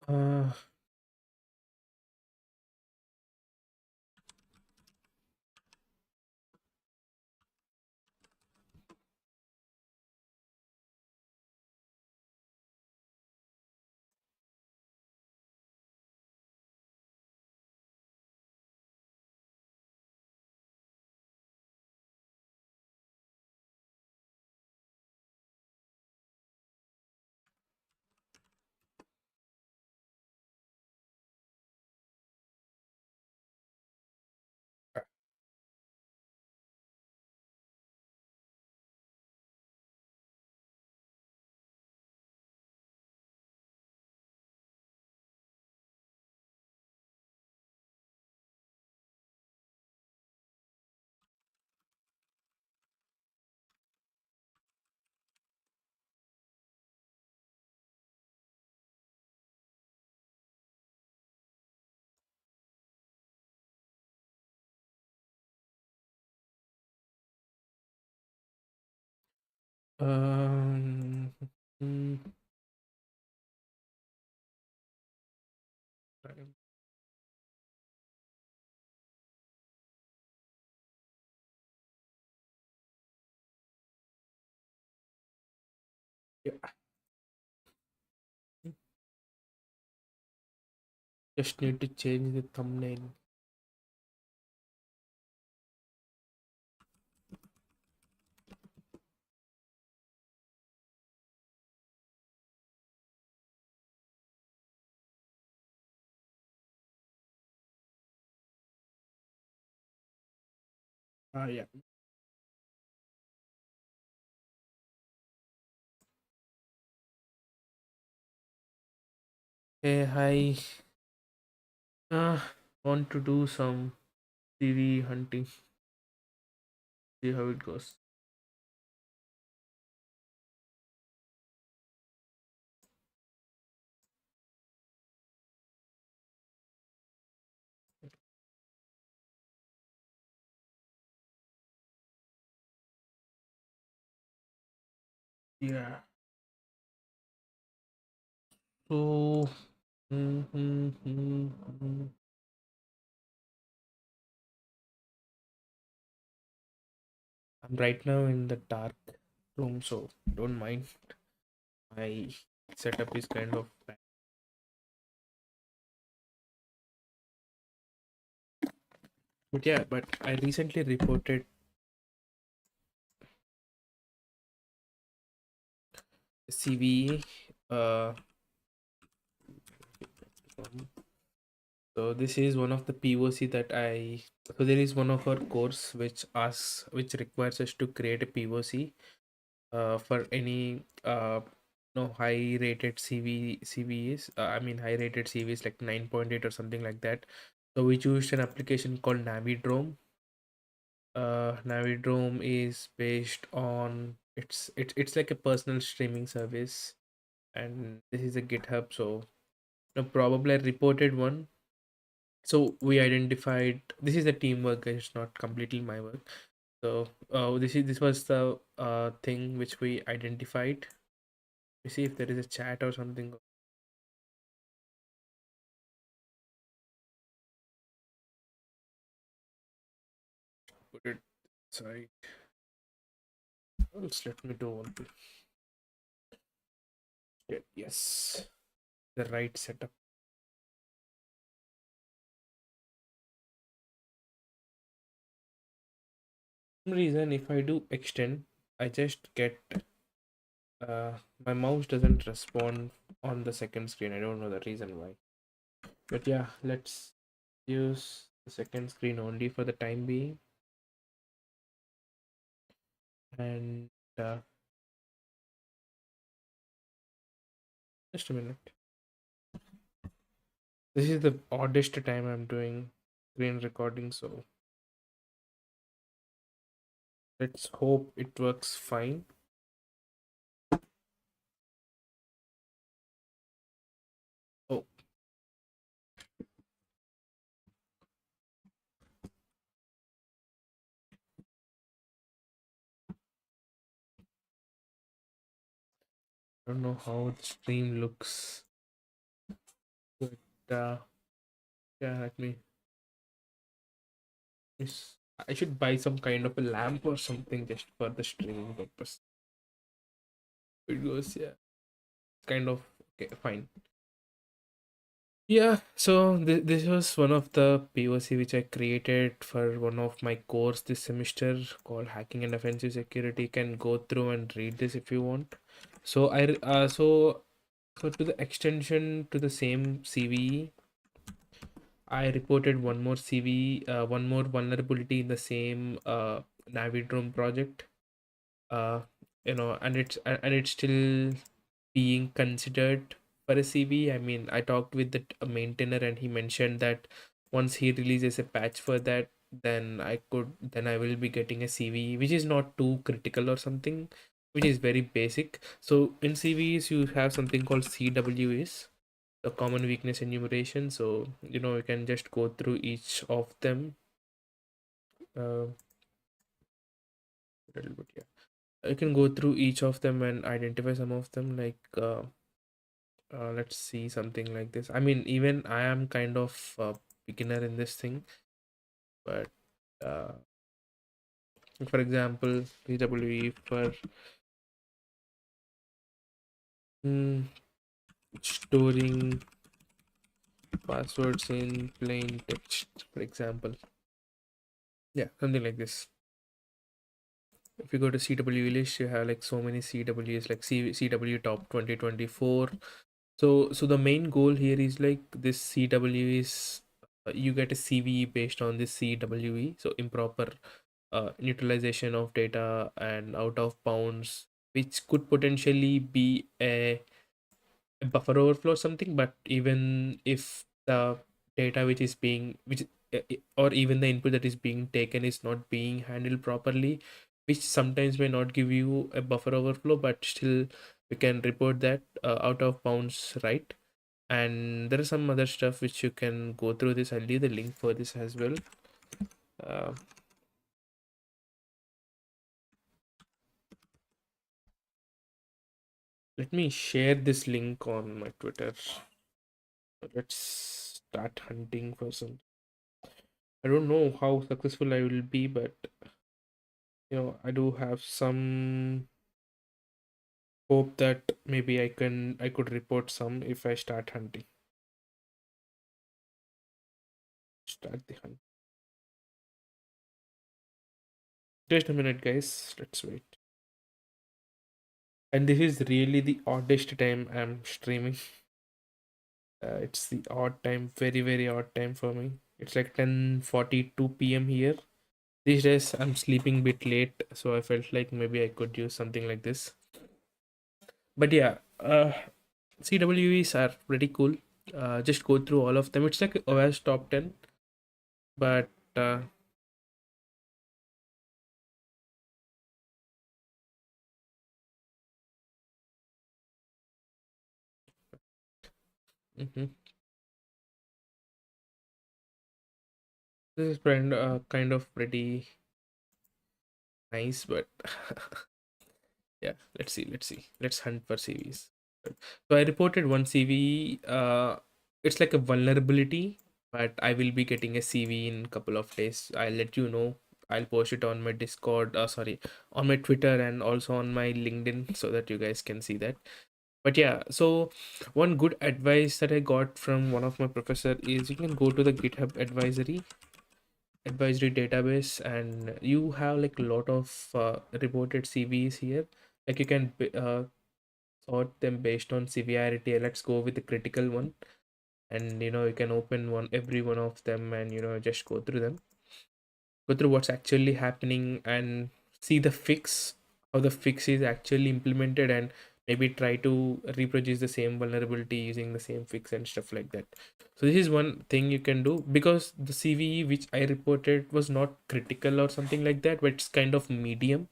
Uh, um, mm, yeah, just need to change the thumbnail. Yeah. Hey, hi. Uh, want to do some CVE hunting. See how it goes. Yeah. So, I'm right now in the dark room, so don't mind. My setup is kind of bad. But yeah, but I recently reported CVE. So this is one of the POC that I. So there is one of our course which requires us to create a POC for any no high rated CVEs. I mean high rated CVs like 9.8 or something like that. So we choose an application called Navidrome. Navidrome is based on it's like a personal streaming service, and this is a GitHub. So no, probably I reported one. So we identified this is the teamwork. It's not completely my work. So this was the thing which we identified. We see if there is a chat or something. Put it sorry. Just let me do one thing. Yes, the right setup. For some reason, if I do extend, I just get my mouse doesn't respond on the second screen. I don't know the reason why. But yeah, let's use the second screen only for the time being. And just a minute. This is the oddest time I'm doing screen recording, so let's hope it works fine. Oh, I don't know how the stream looks. uh, yeah, let me. Yes, I should buy some kind of a lamp or something just for the streaming purpose. It goes, yeah, kind of okay, fine. Yeah, so this was one of the POC which I created for one of my course this semester called Hacking and Offensive Security. You can go through and read this if you want. So so to the extension to the same CVE, I reported one more CVE, one more vulnerability in the same Navidrome project. Uh, and it's still being considered for a CV. I mean, I talked with the maintainer and he mentioned that once he releases a patch for that, then I will be getting a CV, which is not too critical or something, which is very basic. So in CVs, you have something called CWEs, the common weakness enumeration. So you can just go through each of them. A little bit, yeah. You can go through each of them and identify some of them like. Let's see something like this. I mean, even I am kind of beginner in this thing, but uh, for example, PWE for mm, storing passwords in plain text, for example. Yeah, something like this. If you go to CWE list, you have like so many CWs, like CW top 2024. So the main goal here is like this CW is you get a CVE based on this CWE, so improper neutralization of data and out of bounds, which could potentially be a buffer overflow or something. But even if the data which is being which or even the input that is being taken is not being handled properly, which sometimes may not give you a buffer overflow, but still we can report that out of bounds, right? And there is some other stuff which you can go through this. I'll leave the link for this as well. uh, Let me share this link on my Twitter. Let's start hunting for some. I don't know how successful I will be, but I do have some hope that maybe I could report some if I start hunting. Start the hunt. Just a minute, guys. Let's wait. And this is really the oddest time I'm streaming. It's the odd time, very very odd time for me. It's like 10:42 p.m. here. These days I'm sleeping a bit late, so I felt like maybe I could use something like this. But yeah, CWEs are pretty cool. Just go through all of them. It's like OS top 10, but mhm. This is kind of pretty nice, but yeah, let's hunt for CVs. So I reported one CV. It's like a vulnerability, but I will be getting a CV in a couple of days. I'll let you know. I'll post it on my Discord, sorry, on my Twitter and also on my LinkedIn so that you guys can see that. But yeah, so one good advice that I got from one of my professor is you can go to the GitHub advisory database, and you have like a lot of reported CVs here. Like you can sort them based on severity. Let's go with the critical one, and you can open every one of them, and just go through what's actually happening and see the fix, how the fix is actually implemented, and maybe try to reproduce the same vulnerability using the same fix and stuff like that. So this is one thing you can do, because the CVE which I reported was not critical or something like that, but it's kind of medium.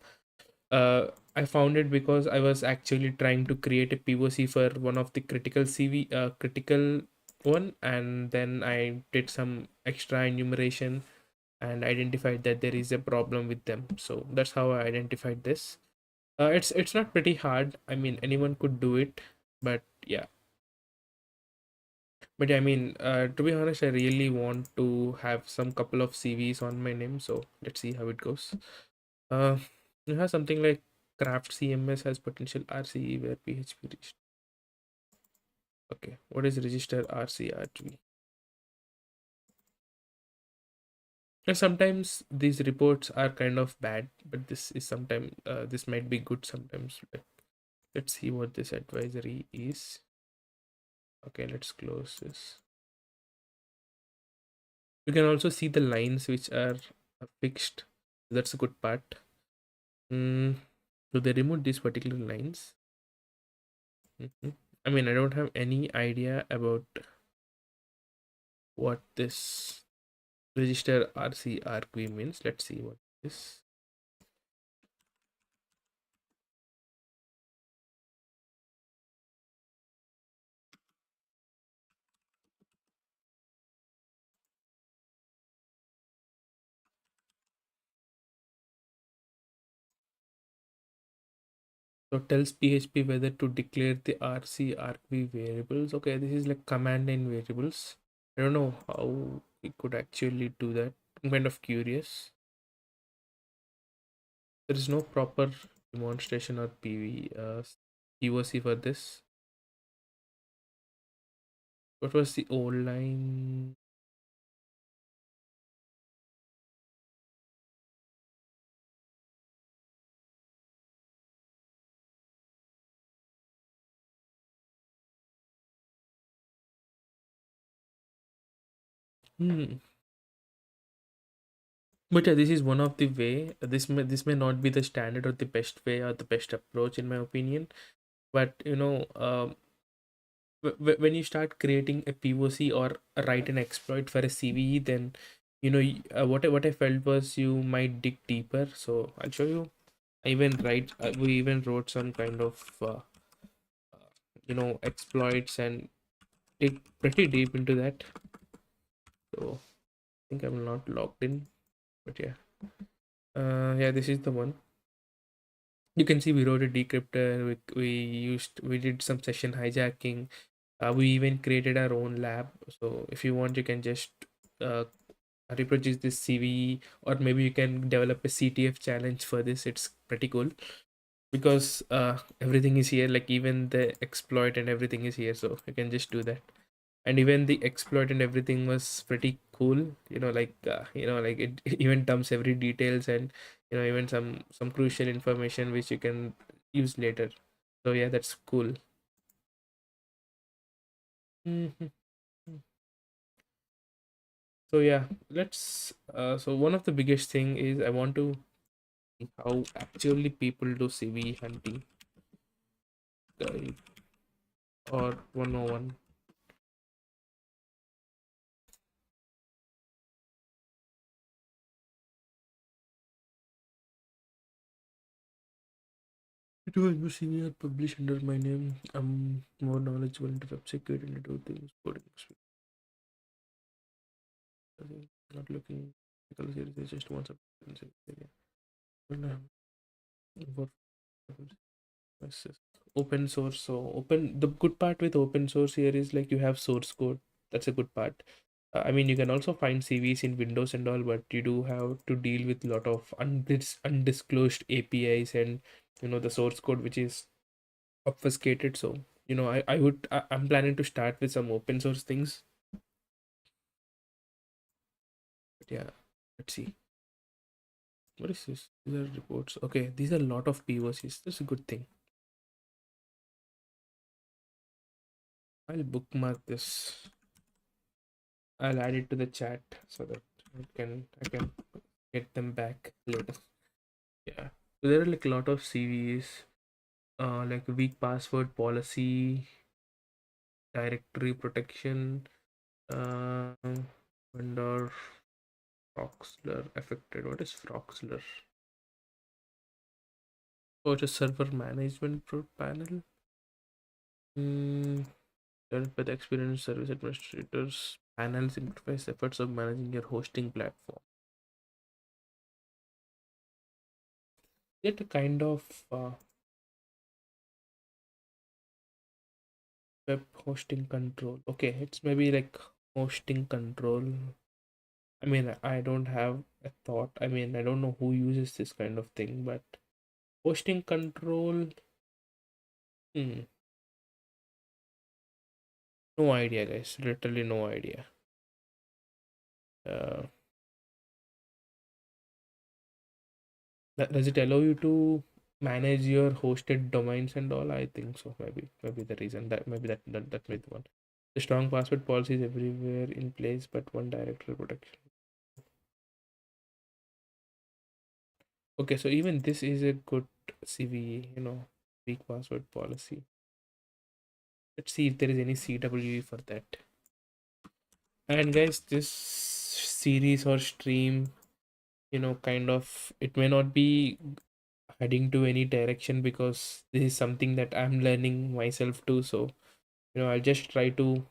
I found it because I was actually trying to create a POC for one of the critical one, and then I did some extra enumeration and identified that there is a problem with them. So that's how I identified this. It's not pretty hard. I mean, anyone could do it, but yeah. But yeah, I mean, to be honest, I really want to have some couple of CVs on my name. So let's see how it goes. Uh, you have something like Craft CMS has potential RCE where PHP reached. Okay, what is register RCRG? And sometimes these reports are kind of bad, but this is sometimes this might be good sometimes. Let's see what this advisory is. Okay, let's close this. You can also see the lines which are fixed. That's a good part. Mm, so they removed these particular lines. Mhm. I mean, I don't have any idea about what this register RCRQ means. Let's see what this. So tells PHP whether to declare the RCRQ variables. Okay, this is like command line variables. I don't know how it could actually do that. I'm kind of curious. There is no proper demonstration or POC for this. What was the old line? Hmm. But yeah, this is one of the way. This may not be the standard or the best way or the best approach in my opinion. But when you start creating a POC or write an exploit for a CVE, then what I felt was you might dig deeper. So I'll show you. We even wrote some kind of exploits and dig pretty deep into that. So I think I'm not logged in, but yeah. Yeah, this is the one. You can see we wrote a decryptor. We did some session hijacking. We even created our own lab. So if you want, you can just uh, reproduce this CVE, or maybe you can develop a CTF challenge for this. It's pretty cool because everything is here. Like even the exploit and everything is here. So you can just do that. And even the exploit and everything was pretty cool. Like it even dumps every details, and even some crucial information which you can use later. So yeah, that's cool. Mhm. So yeah, let's so one of the biggest thing is I want to see how actually people do CVE hunting, or 101. It was the senior published under my name. I'm more knowledgeable into web security and do things coding. Not looking because it is just one substance area. Well, what yes, yes. Open source. So open the good part with open source here is like you have source code. That's a good part. I mean, you can also find CVs in Windows and all, but you do have to deal with a lot of undisclosed APIs and the source code which is obfuscated. So I'm planning to start with some open source things. But yeah, let's see. What is this? These are reports. Okay, these are a lot of POCs. That's a good thing. I'll bookmark this. I'll add it to the chat so that I can get them back later. Yeah. So there are like a lot of CVs, like weak password policy, directory protection, vendor Froxler affected. What is Froxler? Oh, it's a server management panel. Hmm. Developed by the experienced service administrators, panels simplifies efforts of managing your hosting platform. Yet a kind of Web hosting control. Okay, it's maybe like hosting control. I mean, I don't have a thought. I mean, I don't know who uses this kind of thing, but hosting control, hmm, no idea, guys. Literally no idea. Uh, does it allow you to manage your hosted domains and all? I think so. Maybe the reason that maybe that may be the one. The strong password policy is everywhere in place, but one directory protection. Okay, so even this is a good CVE, weak password policy. Let's see if there is any CWE for that. And guys, this series or stream, kind of, it may not be heading to any direction because this is something that I'm learning myself too. So, I'll just try to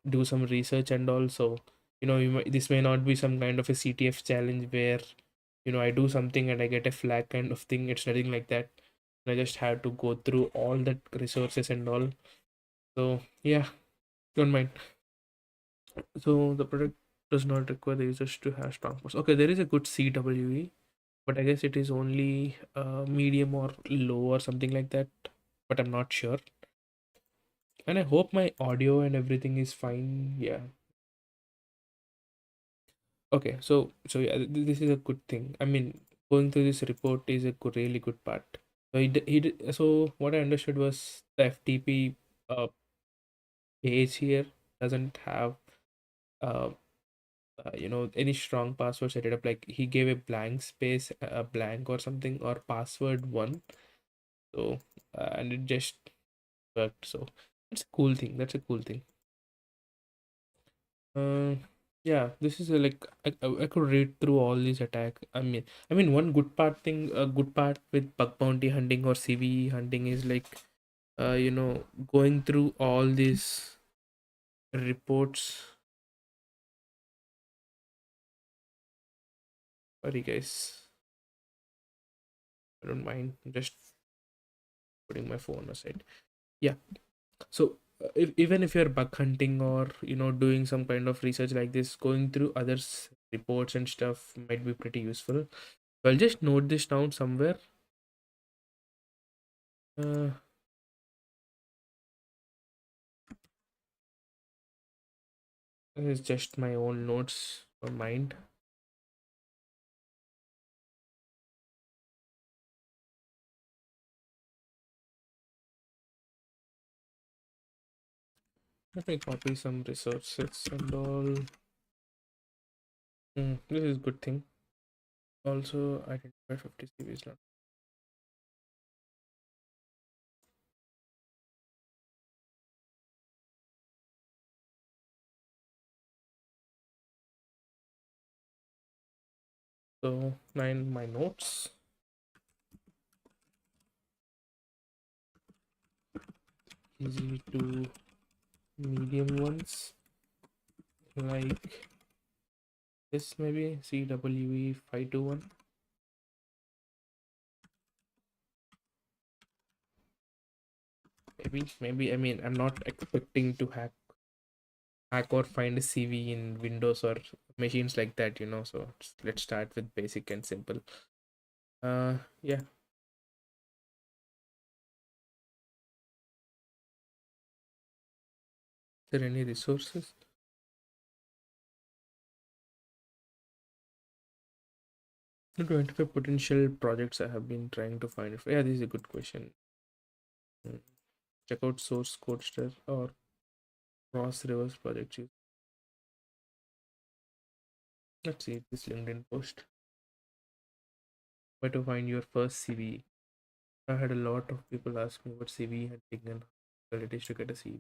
do some research and also, this may not be some kind of a CTF challenge where, I do something and I get a flag kind of thing. It's nothing like that. I just have to go through all the resources and all. So, yeah, don't mind. So the product does not require the users to have strong posts. Okay, there is a good CWE, but I guess it is only medium or low or something like that. But I'm not sure. And I hope my audio and everything is fine. Yeah. Okay. So yeah, this is a good thing. I mean, going through this report is a good, really good part. So so what I understood was the FTP uh, page here doesn't have uh, any strong password set it up, like he gave a blank space, a blank or something, or password one. So and it just worked. So it's a cool thing. That's a cool thing. uh yeah, this is I could read through all these attack. I mean one good part thing, a good part with bug bounty hunting or CVE hunting is like going through all these reports. Sorry guys, I don't mind. I'm just putting my phone aside. Yeah. So even if you're bug hunting or doing some kind of research like this, going through others reports and stuff might be pretty useful. So I'll just note this down somewhere. uh, it's just my own notes or mind. Let me copy some resources and all. This is good thing. Also identify 50 CVs now. So nine my notes, easy to medium ones, like this, maybe CWE 521. Maybe, I mean, I'm not expecting to hack or find a CV in Windows or machines like that, so let's start with basic and simple. Yeah. Is there any resources? The 25 potential projects I have been trying to find. Yeah, this is a good question. Hmm. Check out source code star or cross reverse project. Let's see this LinkedIn post. Where to find your first CV? I had a lot of people ask me what CV had taken and how it is to get a CV.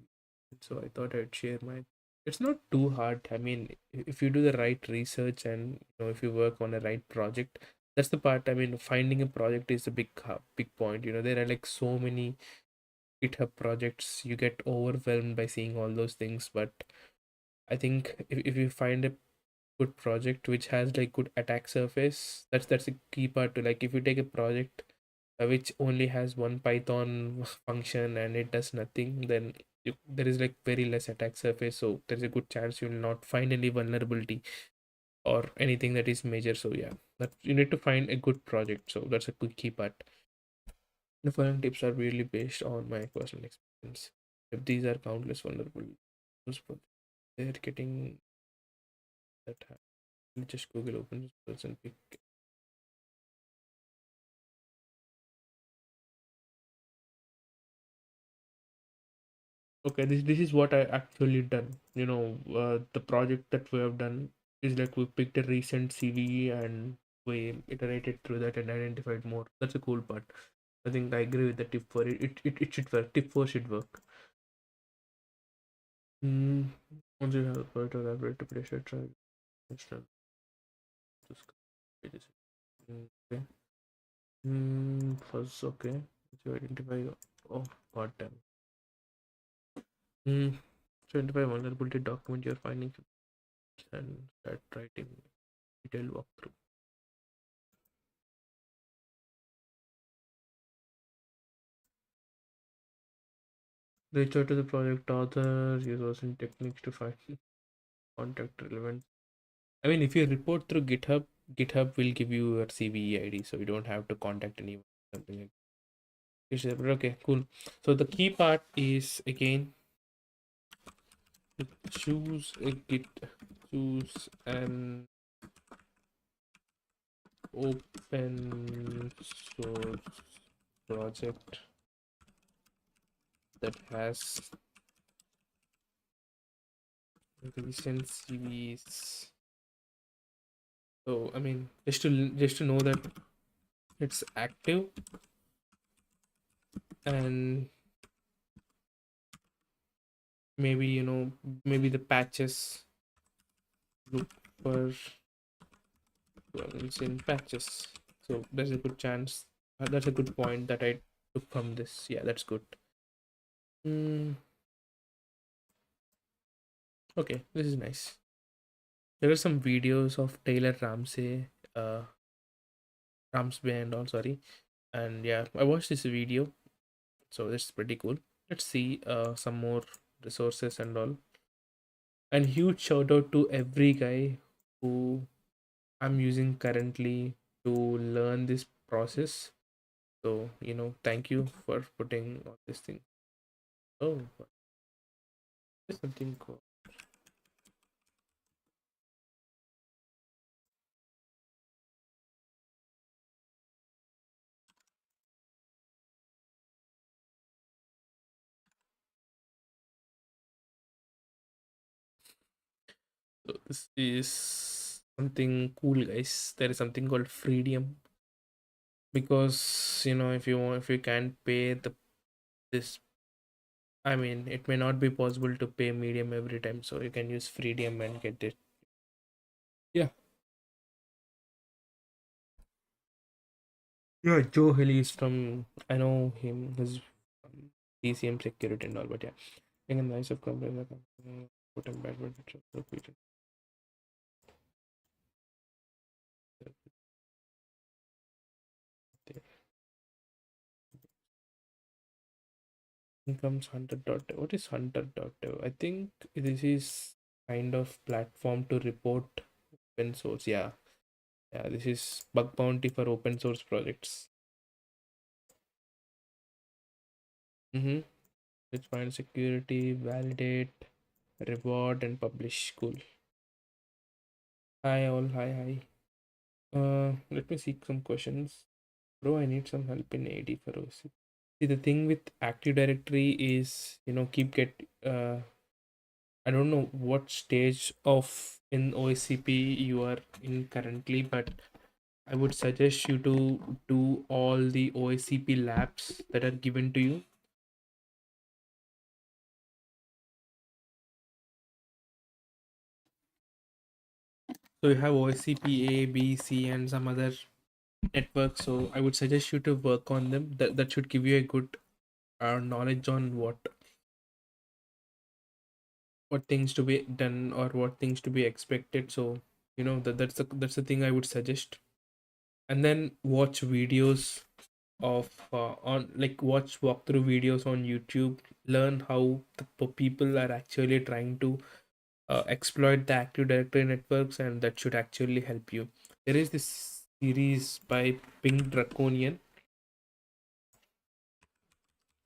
So I thought I'd share mine. It's not too hard. I mean, if you do the right research and if you work on a right project, that's the part. I mean, finding a project is a big point. There are like so many GitHub projects. You get overwhelmed by seeing all those things. But I think if you find a good project which has like good attack surface, that's a key part to, like, if you take a project which only has one Python function and it does nothing, then there is like very less attack surface. So there's a good chance you will not find any vulnerability or anything that is major. So yeah, that you need to find a good project. So that's a good key part. The following tips are really based on my personal experience. If these are countless vulnerable, they're getting that. Just Google open source and pick. Okay, this is what I actually done. The project that we have done is like we picked a recent CVE and we iterated through that and identified more. That's a cool part. I think I agree with the tip for it. It should work. Tip four should work. Hmm. Once you have a part elaborate to pressure try instance. Okay. First, okay. To identify. Oh, god damn. Hmm. To identify vulnerability, document your findings and start writing detailed walkthrough. Reach out to the project author, use certain techniques to find contact relevant. I mean, if you report through GitHub, GitHub will give you your CVE ID, so you don't have to contact anyone. Something like that. Okay, cool. So the key part is again choose a Git, choose an open source project that has recent CVs. So I mean, just to know that it's active and maybe maybe the patches look for plugins in patches. So there's a good chance. That's a good point that I took from this. Yeah, that's good. Mm, okay, this is nice. There are some videos of Taylor Ramsey and all. Sorry, and yeah, I watched this video, so it's pretty cool. Let's see some more resources and all. And huge shout out to every guy who I'm using currently to learn this process. So, thank you for putting all this thing. Oh, there's something cool. So this is something cool, guys. There is something called freedom because if you can't pay this, I mean, it may not be possible to pay medium every time, so you can use freedom and get it. Yeah. Yeah, Joe Hill is from, I know him, his DCM security and all, but yeah. Being a nice of company, put him back, but then comes Hunter. What is Hunter? I think this is kind of platform to report open source. Yeah, yeah. This is bug bounty for open source projects. Mm-hmm. Let's find security, validate, reward, and publish. Cool. Hi all. Hi hi. Let me seek some questions. Bro, I need some help in AD for OC. See, the thing with Active Directory is, keep get I don't know what stage of in OSCP you are in currently, but I would suggest you to do all the OSCP labs that are given to you. So you have OSCP A, B, C, and some other networks. So I would suggest you to work on them. That should give you a good knowledge on what things to be done or what things to be expected. So that's the thing I would suggest. And then watch videos of on like watch walkthrough videos on YouTube, learn how the people are actually trying to exploit the Active Directory networks, and that should actually help you. There is this series by Pink Draconian.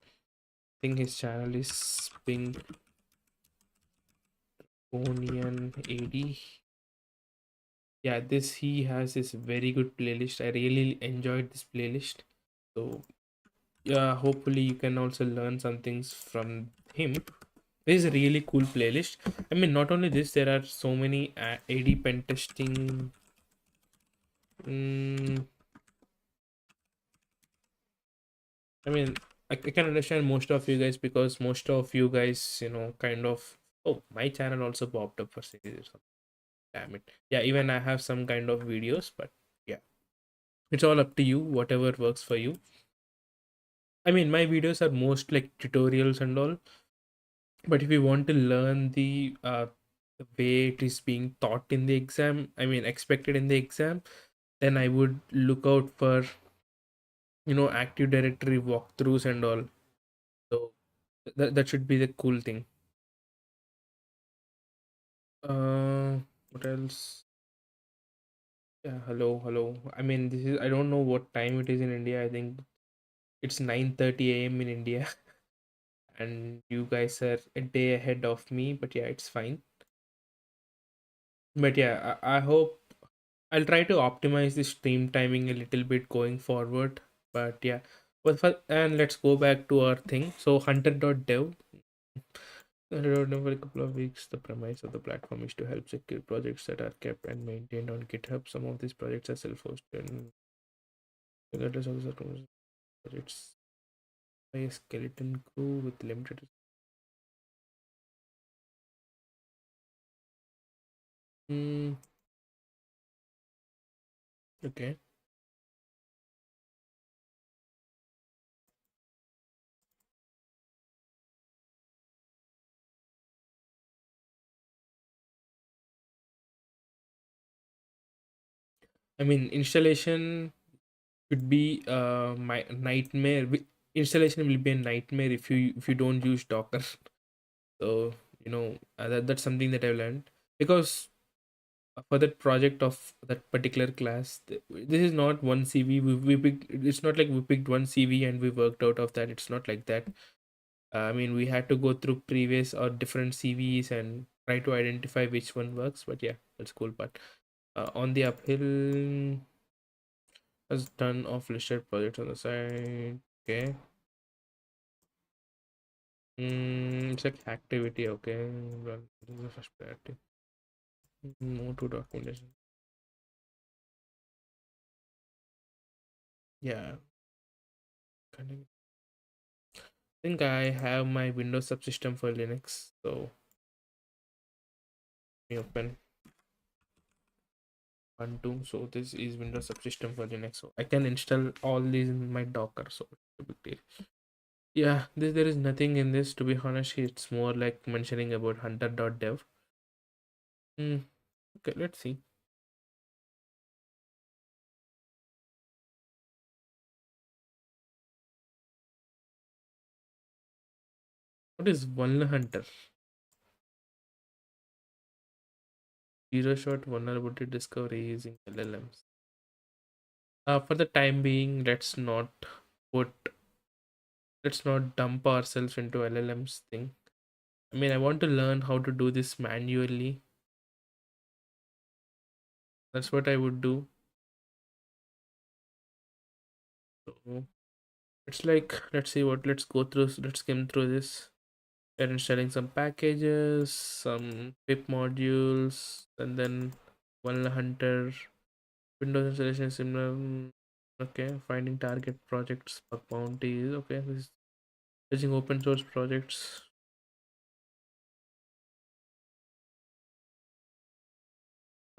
I think his channel is Pink Draconian AD. Yeah, this he has this very good playlist. I really enjoyed this playlist. So yeah, hopefully you can also learn some things from him. This is a really cool playlist. I mean, not only this, there are so many AD pen testing. Mm, I mean, I can understand most of you guys because most of you guys, kind of. Oh, my channel also popped up for series or something. Damn it. Yeah, even I have some kind of videos, but yeah, it's all up to you. Whatever works for you. I mean, my videos are most like tutorials and all. But if you want to learn the way it is being taught in the exam, I mean, expected in the exam, then I would look out for Active Directory walkthroughs and all. So that should be the cool thing. What else? Yeah, hello, hello. I mean, this is I don't know what time it is in India. I think it's 9:30 a.m. in India, and you guys are a day ahead of me. But yeah, it's fine. But yeah, I hope I'll try to optimize the stream timing a little bit going forward. But yeah, and let's go back to our thing. So hunter.dev. Hunter.dev for a couple of weeks. The premise of the platform is to help secure projects that are kept and maintained on GitHub. Some of these projects are self-hosted and the others are projects by a skeleton crew with limited. Hmm. Okay. I mean, installation could be my nightmare. Installation will be a nightmare if you don't use Docker. So that's something that I've learned because for that project of that particular class, this is not one CV. We picked. It's not like we picked one CV and we worked out of that. It's not like that. I mean, we had to go through previous or different CVs and try to identify which one works. But yeah, that's cool. But on the uphill, has done of listed projects on the side. Okay. It's like activity. Okay. Well, this is the first priority. More to documentation. Yeah. Continue. Think I have my Windows subsystem for Linux. So let me open Ubuntu. So this is Windows subsystem for Linux. So I can install all these in my Docker. So it's a big deal. Yeah, there is nothing in this to be honest. It's more like mentioning about hunter.dev. Hmm. Okay, let's see. What is one hunter? Zero shot vulnerability discovery using LLMs. For the time being, put let's not dump ourselves into LLMs thing. I mean, I want to learn how to do this manually. That's what I would do. So it's like let's skim through this. We're installing some packages, some pip modules, and then one hunter. Windows installation is similar. Okay, finding target projects, bug bounties. Okay, this is using open source projects.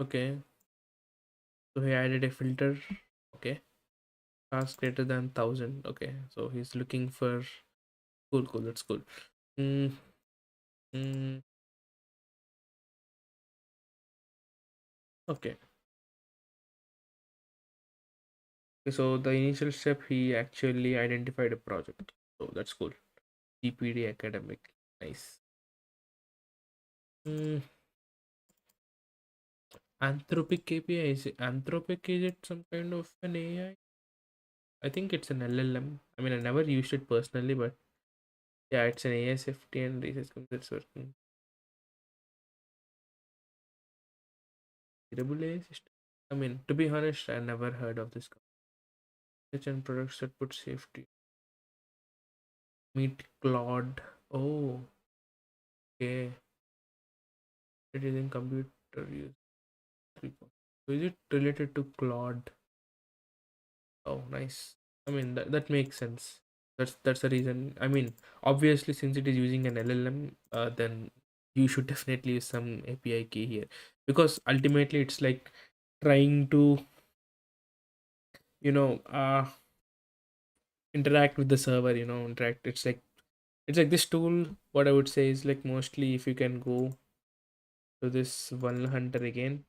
Okay, so he added a filter. Okay, task greater than 1,000. Okay, so he's looking for cool, cool. That's cool. Mm, mm, okay, So the initial step, he actually identified a project. So that's cool. GPD academic. Nice. Mm, Anthropic API, is it Anthropic? Is it some kind of an AI? I think it's an LLM. I mean, I never used it personally, but yeah, it's an ASFT and research concepts working. Durable AI system. I mean, to be honest, I never heard of this. Research and products that put safety. Meet Claude. Oh, okay. It is in computer use 3. So is it related to Claude? Oh, nice. I mean, that makes sense. That's the reason. I mean, obviously, since it is using an LLM, then you should definitely use some API key here, because ultimately it's like trying to, you know, interact with the server. Interact. It's like this tool. What I would say is, like, mostly if you can go to this one hunter again,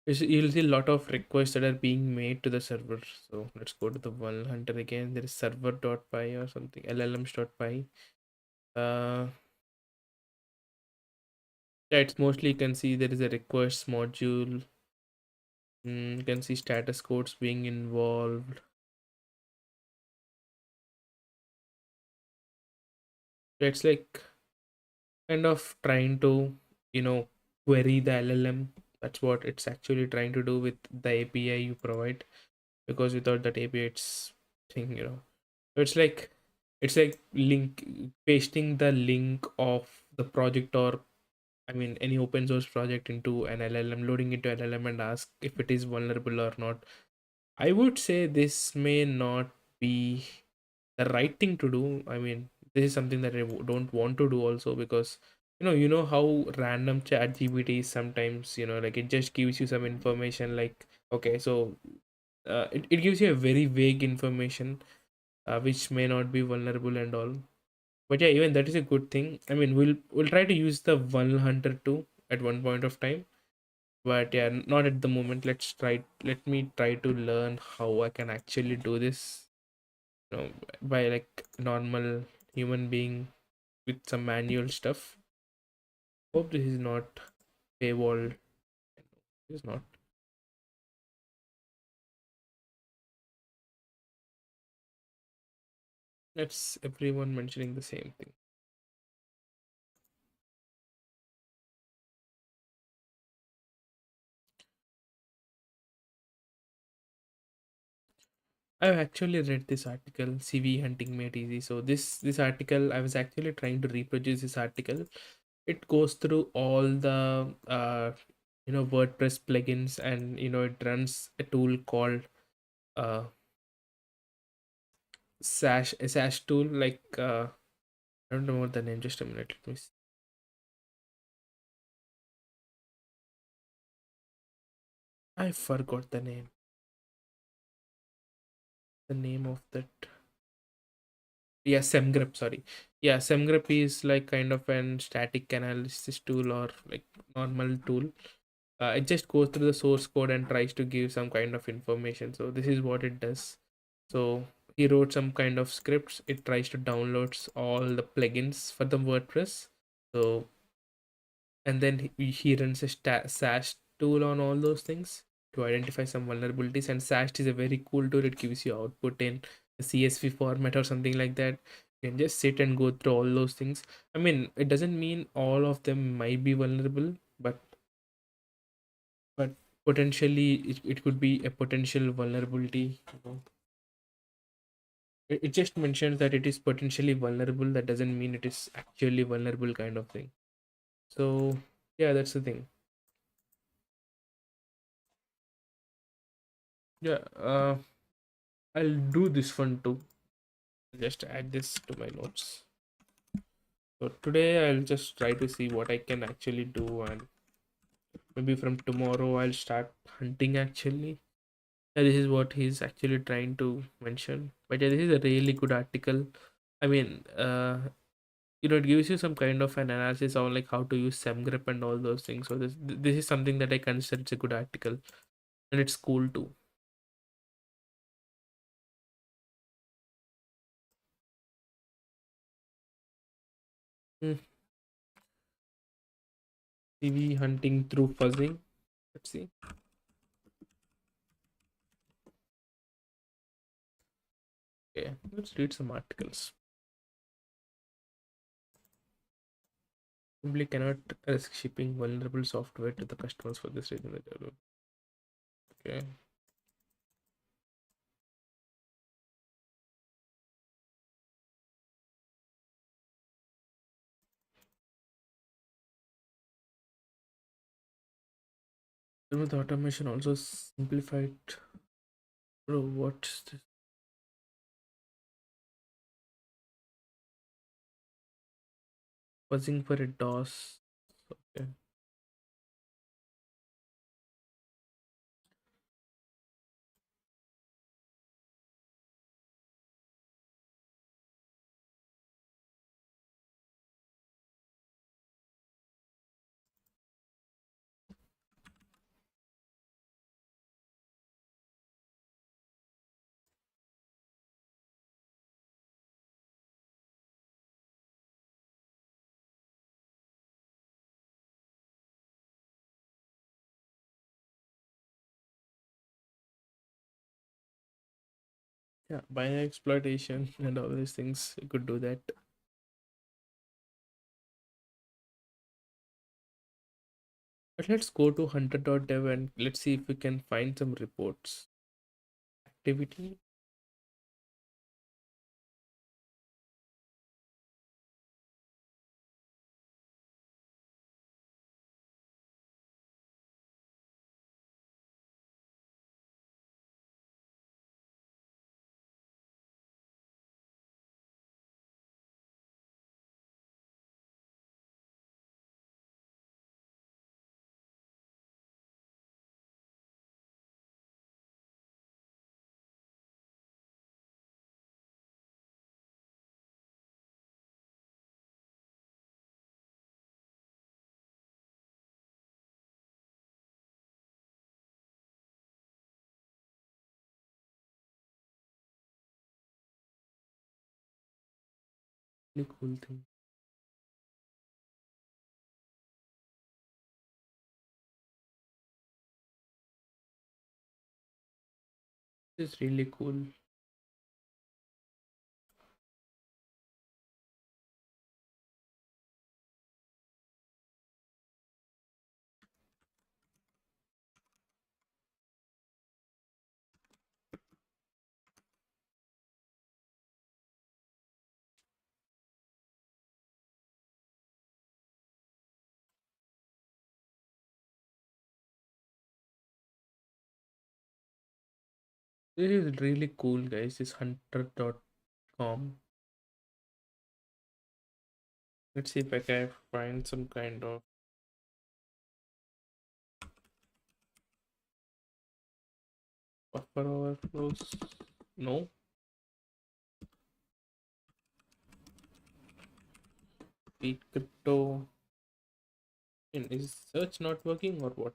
you'll see a lot of requests that are being made to the server. So let's go to the one hunter again. There is server.py or something, llms.py. Uh, yeah, it's mostly, you can see there is a request module. You can see status codes being involved. It's like kind of trying to, query the LLM. That's what it's actually trying to do with the API you provide, because without that API, it's thing. So it's like link pasting the link of the project, or I mean any open source project, into an LLM, loading into LLM and ask if it is vulnerable or not. I would say this may not be the right thing to do. I mean, this is something that I don't want to do also, because you know how random chat GPT is sometimes. Like, it just gives you some information, like, okay, so it gives you a very vague information, which may not be vulnerable and all. But yeah, even that is a good thing. I mean, we'll try to use the One Hunter too at one point of time. But yeah, not at the moment. Let me try to learn how I can actually do this, by like normal human being with some manual stuff. Hope this is not paywall. This is not. That's everyone mentioning the same thing. I've actually read this article, CVE Hunting Made Easy. So this article, I was actually trying to reproduce this article. It goes through all the WordPress plugins, and it runs a tool called uh Sash, a Sash tool, like, I don't know what the name. Just a minute. Let me see. I forgot the name of that. Yeah, SemGrep, sorry. Yeah, SemGrep is like kind of an static analysis tool, or like normal tool. It just goes through the source code and tries to give some kind of information. So this is what it does. So he wrote some kind of scripts. It tries to downloads all the plugins for the WordPress. So, and then he runs a sash tool on all those things to identify some vulnerabilities. And sash is a very cool tool. It gives you output in a CSV format or something like that. You can just sit and go through all those things. I mean, it doesn't mean all of them might be vulnerable, but potentially it could be a potential vulnerability. It just mentions that it is potentially vulnerable. That doesn't mean it is actually vulnerable, kind of thing. So yeah, that's the thing. Yeah, I'll do this one too. Just add this to my notes. So today I'll just try to see what I can actually do, and maybe from tomorrow I'll start hunting actually. Yeah, this is what he's actually trying to mention. But yeah, this is a really good article. I mean, it gives you some kind of an analysis on like how to use SemGrep and all those things. So this is something that I consider it's a good article, and it's cool too. Hmm. CVE hunting through fuzzing. Let's see. Okay, let's read some articles. Simply cannot risk shipping vulnerable software to the customers for this reason. Okay. With automation also simplified. Bro, what's this? Fuzzing for a DOS. Okay. Yeah, binary exploitation and all these things. You could do that. But let's go to hunter.dev and let's see if we can find some reports. Activity. Really cool thing. This is really cool. This is really cool, guys. This hunter.com. Let's see if I can find some kind of buffer overflows. No. Beat crypto. Is search not working or what?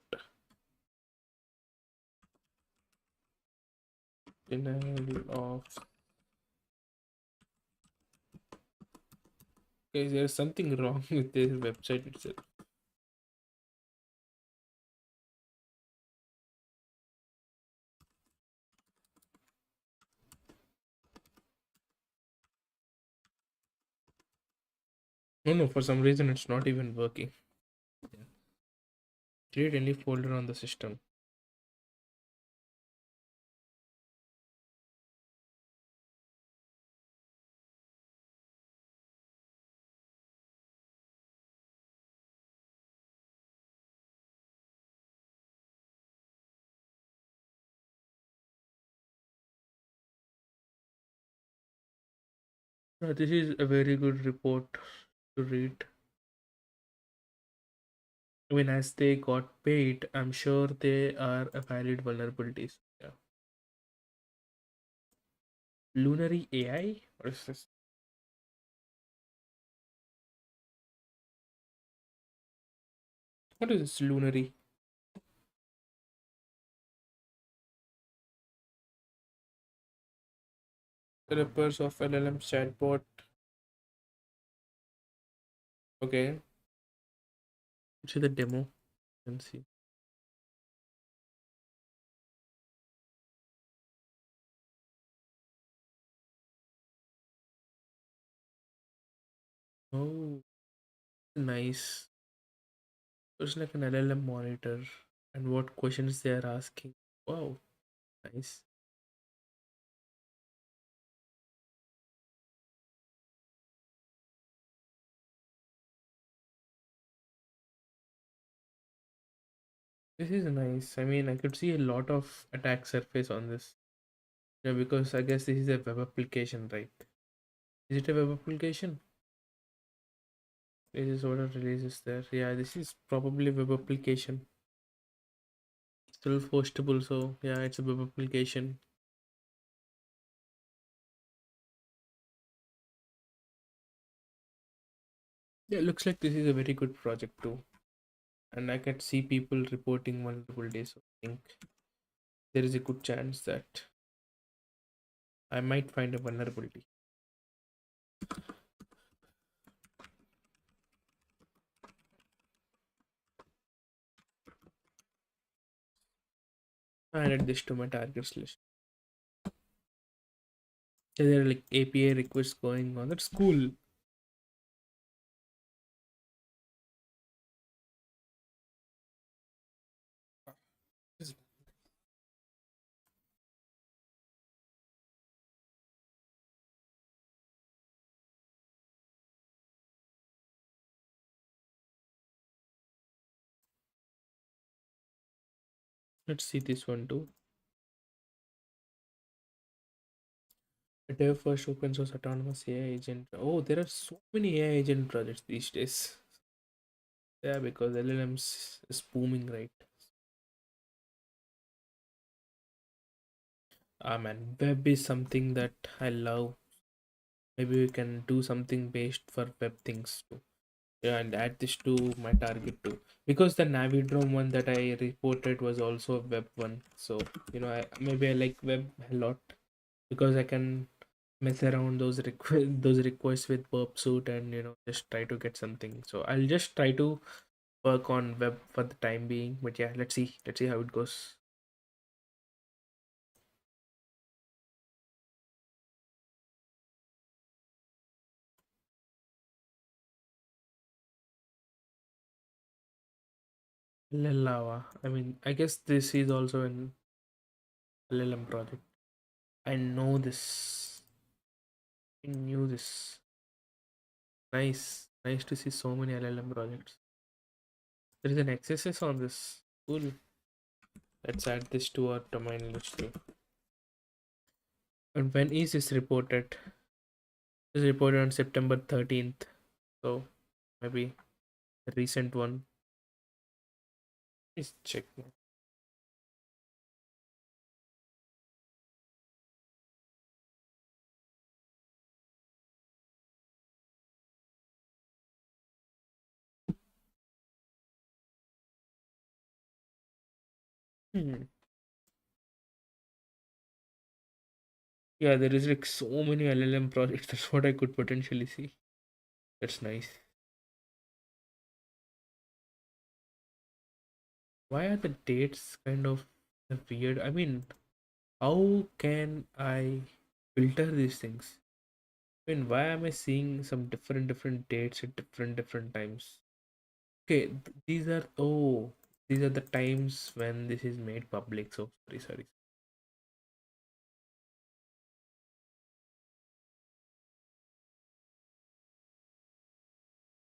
Denial of. Guys, there's something wrong with this website itself. No, no, for some reason it's not even working. Create any folder on the system. This is a very good report to read. I mean, as they got paid, I'm sure they are a valid vulnerabilities. Yeah. Lunary AI? What is this? What is this Lunary? Developers of LLM chatbot Okay, let's see the demo and see. Oh, nice. It's like an LLM monitor and what questions they are asking. Wow, nice. This is nice. I mean, I could see a lot of attack surface on this. Yeah, because I guess this is a web application, right? Is it a web application? This is what it releases there. Yeah, this is probably a web application. Still hostable, so yeah, it's a web application. Yeah, it looks like this is a very good project too. And I can see people reporting vulnerabilities. So I think there is a good chance that I might find a vulnerability. I added this to my targets list. Yeah, there are like API requests going on. That's cool. Let's see this one too. A dev first open source autonomous AI agent. Oh, there are so many AI agent projects these days. Yeah, because LLMs is booming, right? Ah man, web is something that I love. Maybe we can do something based for web things too. Yeah, and add this to my target too. Because the Navidrome one that I reported was also a web one. So, maybe I like web a lot because I can mess around those requests with burp suit and just try to get something. So I'll just try to work on web for the time being. But yeah, let's see how it goes. Lava. I mean, I guess this is also an LLM project. I know this. I knew this. Nice to see so many LLM projects. There is an XSS on this. Cool. Let's add this to our domain list too. And when is this reported? This is reported on September 13th. So maybe a recent one. Please check. Hmm. Yeah, there is like so many LLM projects. That's what I could potentially see. That's nice. Why are the dates kind of weird? I mean, how can I filter these things? I mean, why am I seeing some different dates at different times? Okay, these are the times when this is made public. So sorry.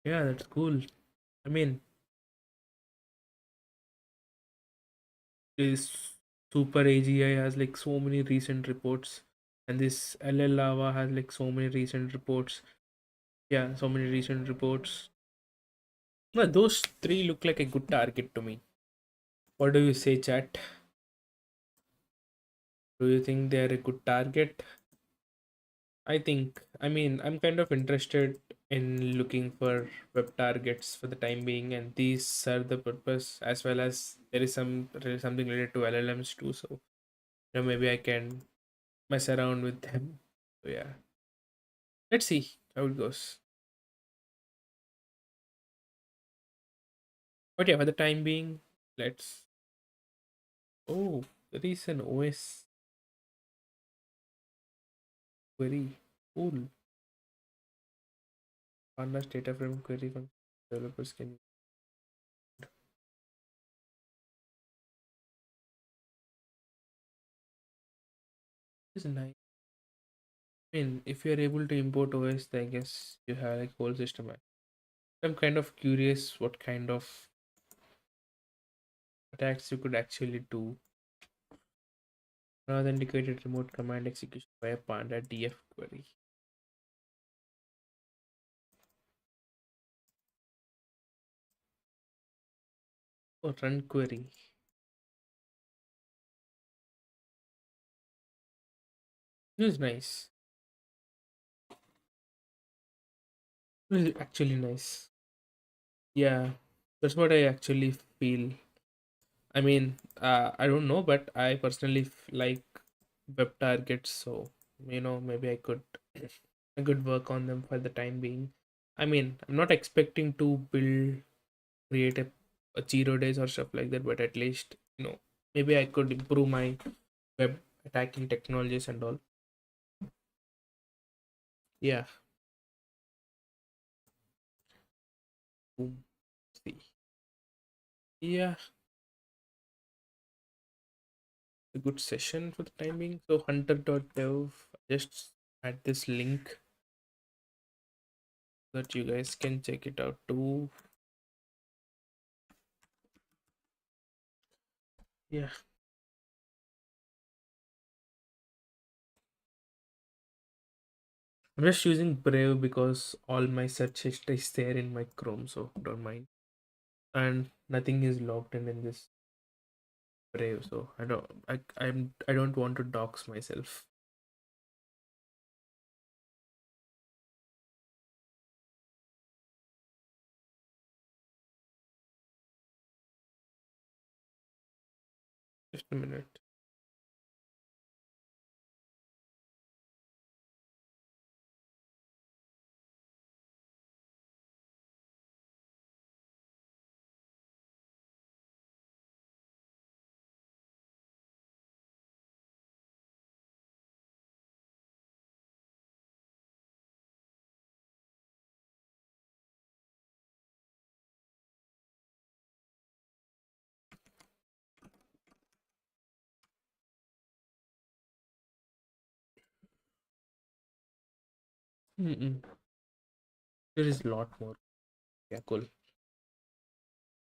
Yeah, that's cool. I mean, this Super AGI has like so many recent reports, and this LL Lava has like so many recent reports. Yeah, so many recent reports. No, those three look like a good target to me. What do you say, chat? Do you think they are a good target? I mean, I'm kind of interested in looking for web targets for the time being, and these serve the purpose as well as there is something related to LLMs too. So, maybe I can mess around with them. So, yeah, let's see how it goes. But yeah, for the time being, let's. Oh, there is an OS query. Cool. Pandas data frame query function. Developers can use. Nice. I mean, if you're able to import OS, then I guess you have like whole system. I'm kind of curious what kind of attacks you could actually do. Authenticated remote command execution via Panda DF query or run query. This is nice. This is actually nice. Yeah, that's what I actually feel. I mean, I don't know, but I personally like web targets, so maybe I could work on them for the time being. I mean, I'm not expecting to create a 0 days or stuff like that, but at least maybe I could improve my web attacking technologies and all. Yeah. Boom. See. Yeah, a good session for the time being. So hunter.dev, just add this link that you guys can check it out too. Yeah, I'm just using Brave because all my search history is there in my Chrome, so don't mind. And nothing is logged in this Brave, so I don't want to dox myself. Just a minute. Mm-mm. There is a lot more. Yeah, cool.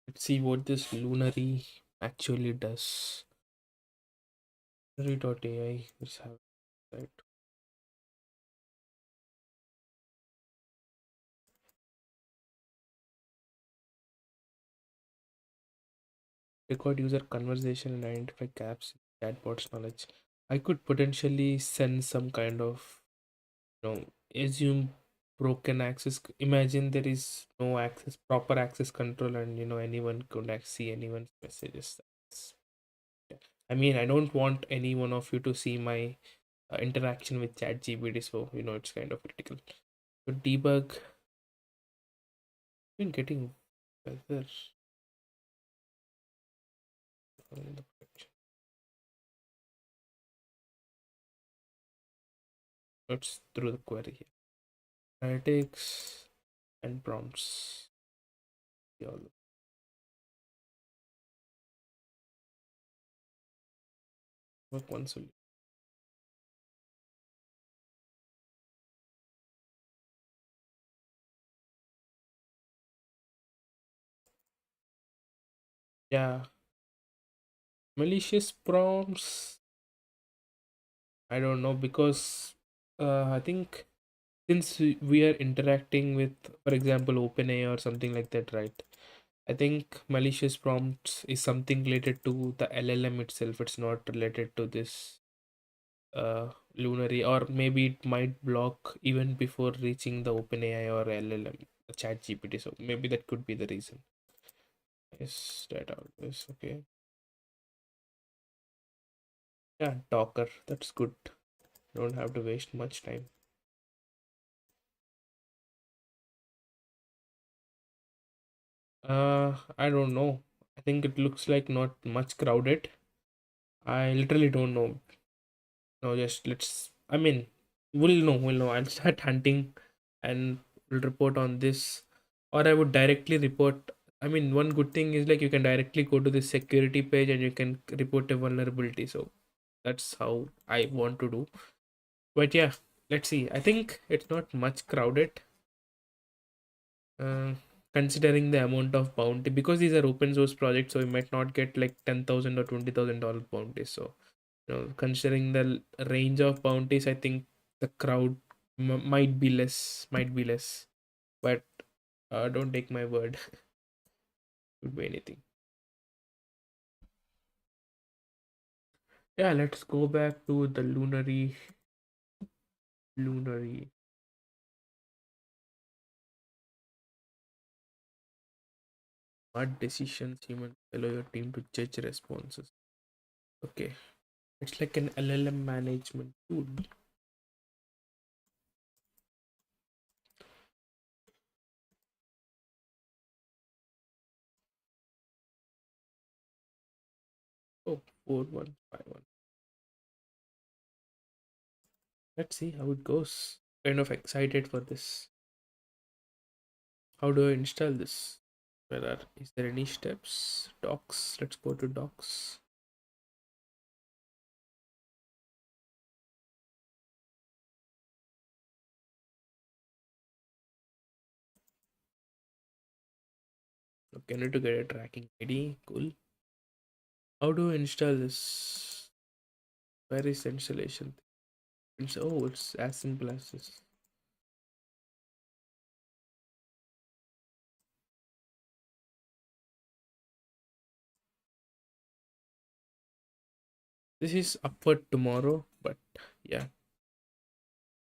Let's see what this lunary actually does. Lunary.ai. Let's have that. Record user conversation and identify gaps in chatbot's knowledge. I could potentially send some kind of, assume broken access. Imagine there is no access, proper access control, and anyone could see anyone's messages. I mean, I don't want any one of you to see my interaction with ChatGPT, so it's kind of critical. So debug, been getting better. on the protection. Let's through the query here. Analytics and prompts. Yeah, work one solution. Yeah, malicious prompts. I don't know because I think since we are interacting with, for example, OpenAI or something like that, right? I think malicious prompts is something related to the LLM itself. It's not related to this Lunary, or maybe it might block even before reaching the OpenAI or LLM, Chat GPT. So maybe that could be the reason. Is that always okay? Yeah, Docker. That's good. Don't have to waste much time. I don't know. I think it looks like not much crowded. I literally don't know. No, just let's. I mean, we'll know. We'll know. I'll start hunting, and we'll report on this, or I would directly report. I mean, one good thing is like you can directly go to the security page and you can report a vulnerability. So that's how I want to do. But yeah, let's see. I think it's not much crowded, uh, considering the amount of bounty, because these are open source projects. So we might not get like 10,000 or $20,000 bounties. So considering the range of bounties, I think the crowd might be less, but don't take my word. Could be anything. Yeah, let's go back to the lunary. What decisions humans allow your team to judge responses? Okay, it's like an LLM management tool. Oh, 4151. Let's see how it goes. Kind of excited for this. How do I install this? Is there any steps? Docs. Let's go to docs. Okay, I need to get a tracking ID. Cool. How do I install this? Where is the installation? It's as simple as this. This is up for tomorrow, but yeah.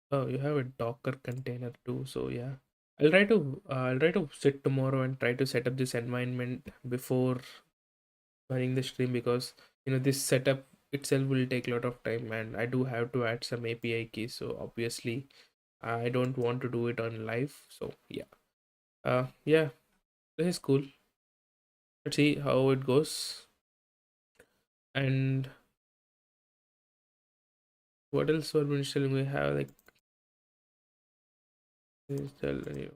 Oh, you have a Docker container too, so yeah. I'll try to sit tomorrow and try to set up this environment before running the stream, because this setup itself will take a lot of time, and I do have to add some API keys. So obviously, I don't want to do it on live. So yeah. Yeah, this is cool. Let's see how it goes. And what else were we installing? We have like install new.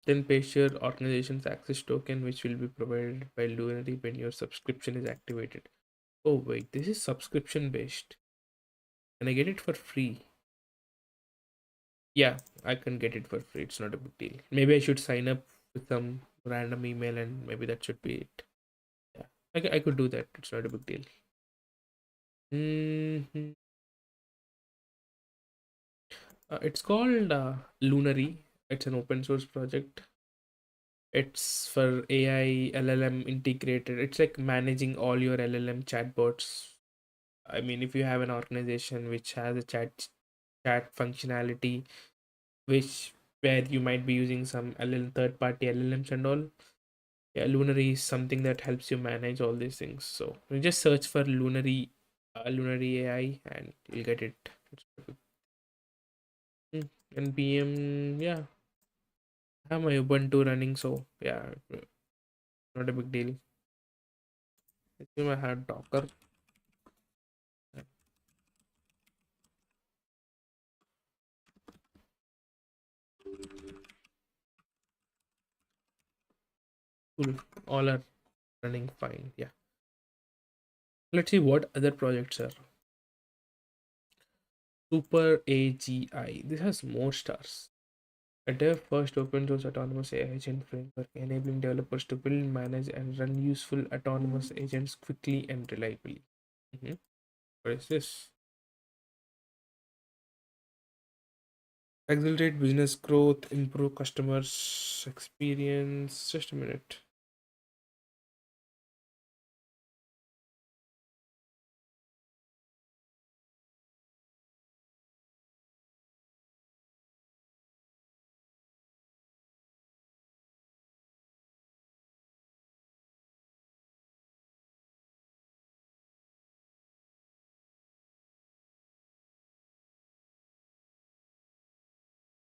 Then paste your organization's access token, which will be provided by Lunary when your subscription is activated. Oh wait, this is subscription based. Can I get it for free? Yeah, I can get it for free. It's not a big deal. Maybe I should sign up with some random email, and maybe that should be it. Yeah, I could do that. It's not a big deal. hmm it's called Lunary. It's an open source project. It's for AI LLM integrated. It's like managing all your LLM chatbots. I mean, if you have an organization which has a chat functionality, which where you might be using some third party LLMs and all. Yeah, Lunary is something that helps you manage all these things. So you just search for Lunary AI, and you'll get it. It's perfect. NPM, yeah, I have my Ubuntu running, so yeah, not a big deal. I think I had Docker. Cool. All are running fine. Yeah. Let's see what other projects are. Super AGI. This has more stars. A dev first open source autonomous AI agent framework enabling developers to build, manage, and run useful autonomous agents quickly and reliably. Mhm. What is this? Accelerate business growth, improve customers' experience. Just a minute.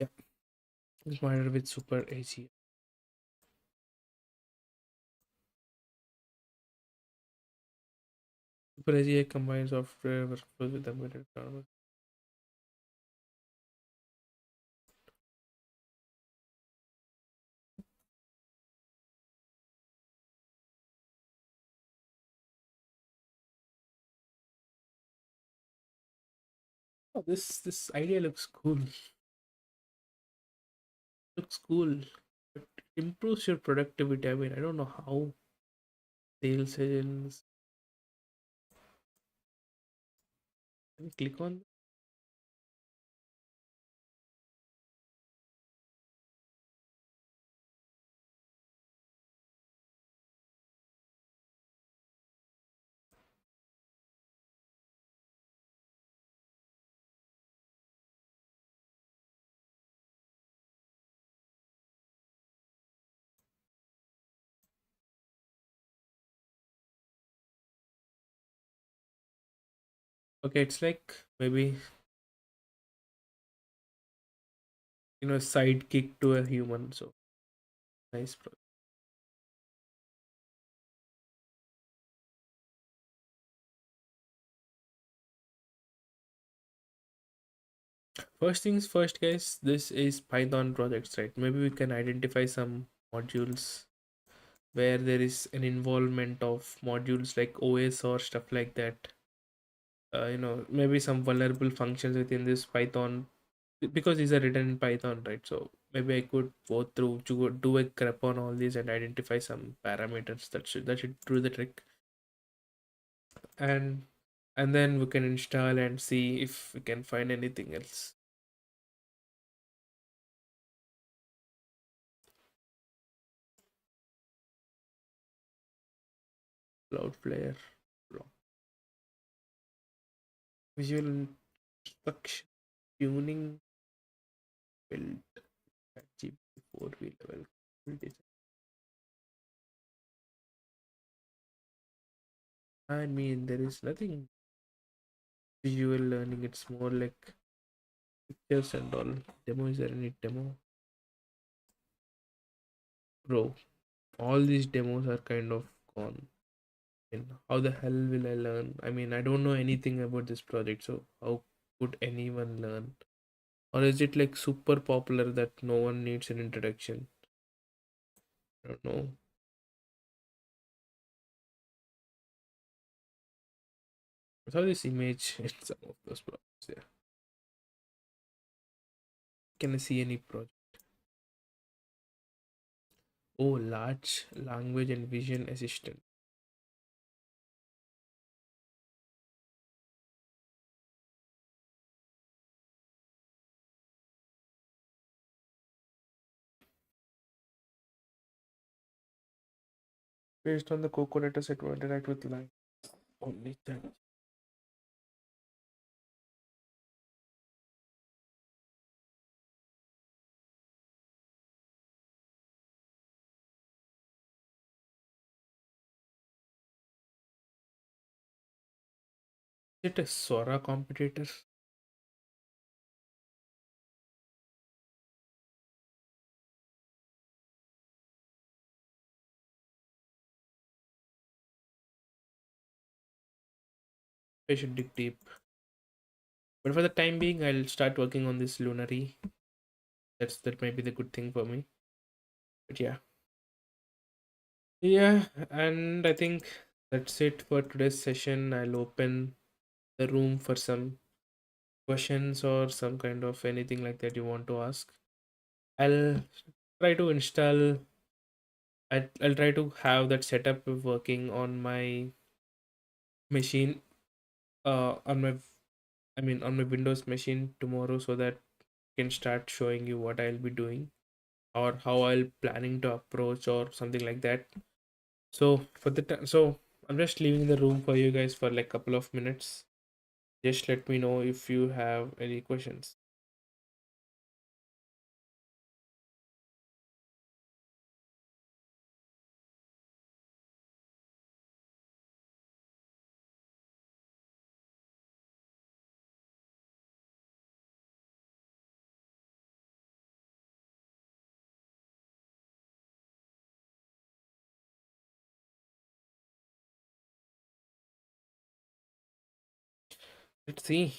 Yeah. Smarter with super AG. Super AGI combines software workflows with embedded hardware. Oh, this idea looks cool. Looks cool. But improves your productivity. I mean, I don't know how sales agents. Can you click on? Okay, it's like maybe sidekick to a human. So nice. First things first, guys. This is Python projects, right? Maybe we can identify some modules where there is an involvement of modules like OS or stuff like that. Maybe some vulnerable functions within this Python because these are written in Python, right? So maybe I could go through to do a grep on all these and identify some parameters that should do the trick, and and then we can install and see if we can find anything else. Cloudflare, visual instruction, tuning, build, GPT-4 level. I mean, there is nothing visual learning. It's more like pictures and all. Demo, is there any demo? Bro, all these demos are kind of gone. And how the hell will I learn? I mean, I don't know anything about this project, so how could anyone learn? Or is it like super popular that no one needs an introduction? I don't know. I saw this image in some of those projects. Yeah. Can I see any project? Oh, large language and vision assistant. Based on the Coco data set to interact with line. Only that. Is it a Sora competitor? I should dig deep. But for the time being, I'll start working on this Lunary. That might be the good thing for me. But yeah. Yeah, and I think that's it for today's session. I'll open the room for some questions or some kind of anything like that you want to ask. I'll try to install I'll try to have that setup working on my machine on my on my Windows machine tomorrow so that I can start showing you what I'll be doing or how I'll planning to approach or something like that. So for the time, so I'm just leaving the room for you guys for like couple of minutes. Just let me know if you have any questions. Let's see.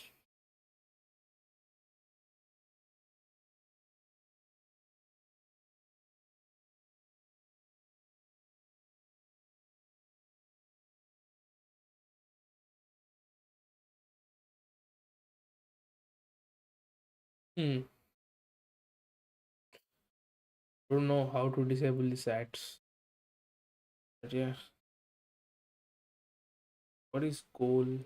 Hmm. Don't know how to disable these ads. But yeah, what is goal?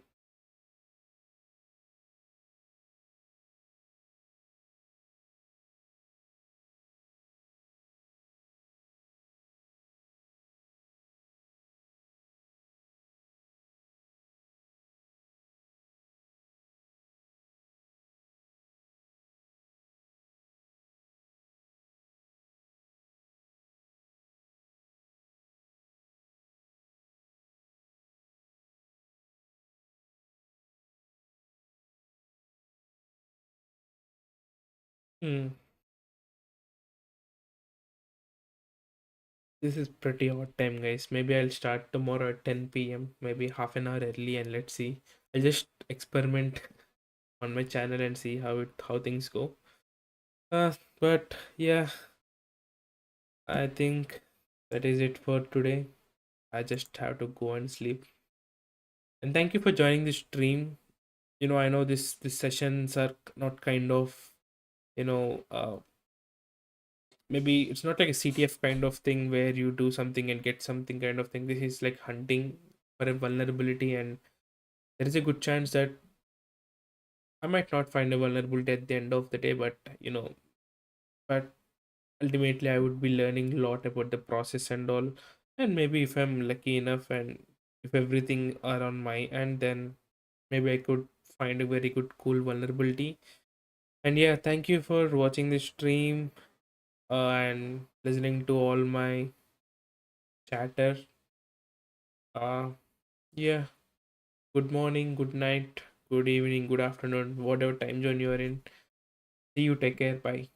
Hmm. This is pretty odd time, guys. Maybe I'll start tomorrow at 10 p.m. Maybe half an hour early, and let's see. I'll just experiment on my channel and see how things go. But yeah, I think that is it for today. I just have to go and sleep. And thank you for joining this stream. I know this sessions are not kind of, you know, maybe it's not like a CTF kind of thing where you do something and get something kind of thing. This is like hunting for a vulnerability, and there is a good chance that I might not find a vulnerability at the end of the day, but ultimately I would be learning a lot about the process and all. And maybe if I'm lucky enough and if everything are on my end, then maybe I could find a very good cool vulnerability. And yeah, thank you for watching this stream and listening to all my chatter. uh yeah, good morning, good night, good evening, good afternoon, whatever time zone you are in. See you, take care, bye.